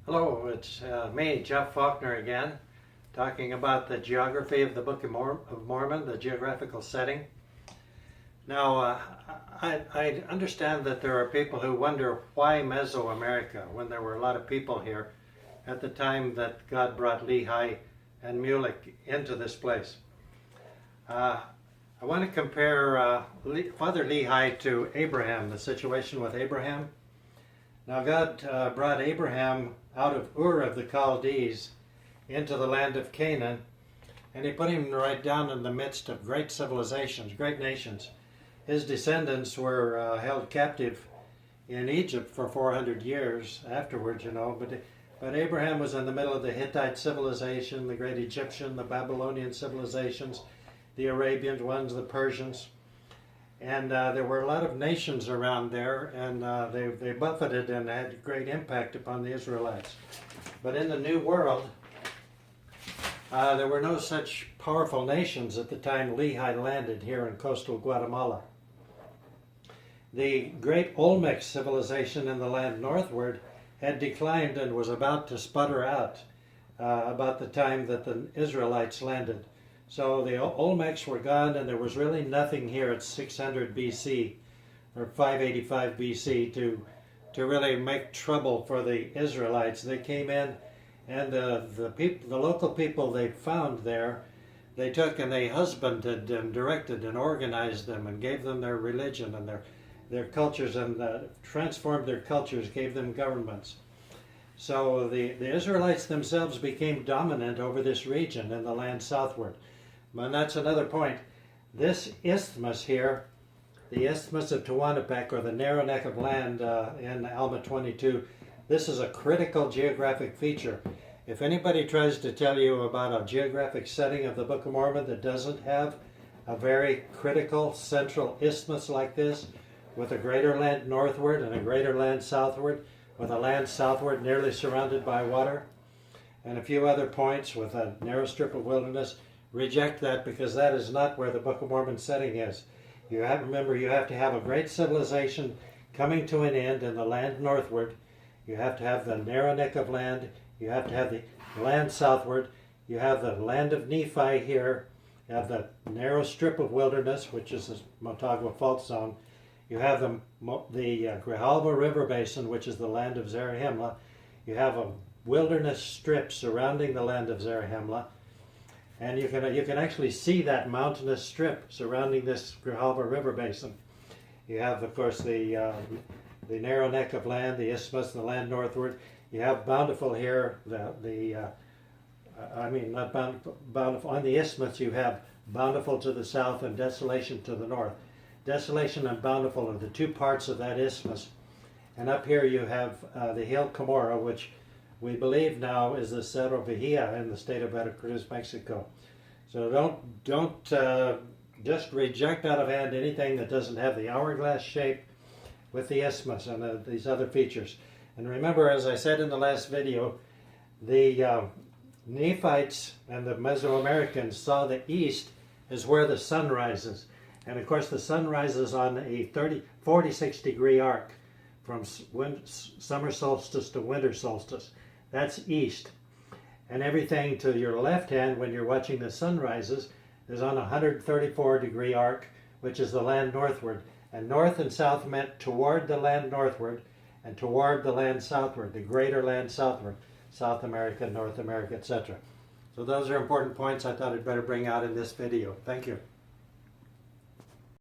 Hello, it's me, Jeff Faulkner again, talking about the geography of the Book of Mormon, the geographical setting. Now, I understand that there are people who wonder why Mesoamerica, when there were a lot of people here at the time that God brought Lehi and Mulek into this place. I want to compare Father Lehi to Abraham, the situation with Abraham. Now God brought Abraham out of Ur of the Chaldees into the land of Canaan, and he put him right down in the midst of great civilizations, great nations. His descendants were held captive in Egypt for 400 years afterwards, but Abraham was in the middle of the Hittite civilization, the great Egyptian, the Babylonian civilizations, the Arabian ones, the Persians. And there were a lot of nations around there, and they buffeted and had great impact upon the Israelites. But in the New World, there were no such powerful nations at the time Lehi landed here in coastal Guatemala. The great Olmec civilization in the land northward had declined and was about to sputter out about the time that the Israelites landed. So the Olmecs were gone, and there was really nothing here at 600 BC or 585 BC to really make trouble for the Israelites. They came in, and the local people they found there, they took and they husbanded and directed and organized them and gave them their religion and their cultures, and transformed their cultures, gave them governments. So the Israelites themselves became dominant over this region in the land southward. And that's another point. This isthmus here, the Isthmus of Tehuantepec, or the narrow neck of land in Alma 22, this is a critical geographic feature. If anybody tries to tell you about a geographic setting of the Book of Mormon that doesn't have a very critical central isthmus like this, with a greater land northward and a greater land southward, with a land southward nearly surrounded by water, and a few other points with a narrow strip of wilderness, reject that, because that is not where the Book of Mormon setting is. Remember, you have to have a great civilization coming to an end in the land northward. You have to have the narrow neck of land. You have to have the land southward. You have the land of Nephi here. You have the narrow strip of wilderness, which is the Motagua Fault Zone. You have the Grijalva River Basin, which is the land of Zarahemla. You have a wilderness strip surrounding the land of Zarahemla. And you can actually see that mountainous strip surrounding this Grijalva River Basin. You have, of course, the narrow neck of land, the isthmus, the land northward. You have Bountiful here. Not Bountiful. On the isthmus, you have Bountiful to the south and Desolation to the north. Desolation and Bountiful are the two parts of that isthmus. And up here you have the hill Camorra, which we believe now is the Cerro Vigía in the state of Veracruz, Mexico. So don't just reject out of hand anything that doesn't have the hourglass shape with the isthmus and these other features. And remember, as I said in the last video, the Nephites and the Mesoamericans saw the east as where the sun rises. And of course the sun rises on a 46 degree arc from summer solstice to winter solstice. That's east. And everything to your left hand when you're watching the sunrises is on a 134 degree arc, which is the land northward. And north and south meant toward the land northward and toward the land southward, the greater land southward, South America, North America, etc. So those are important points I thought I'd better bring out in this video. Thank you.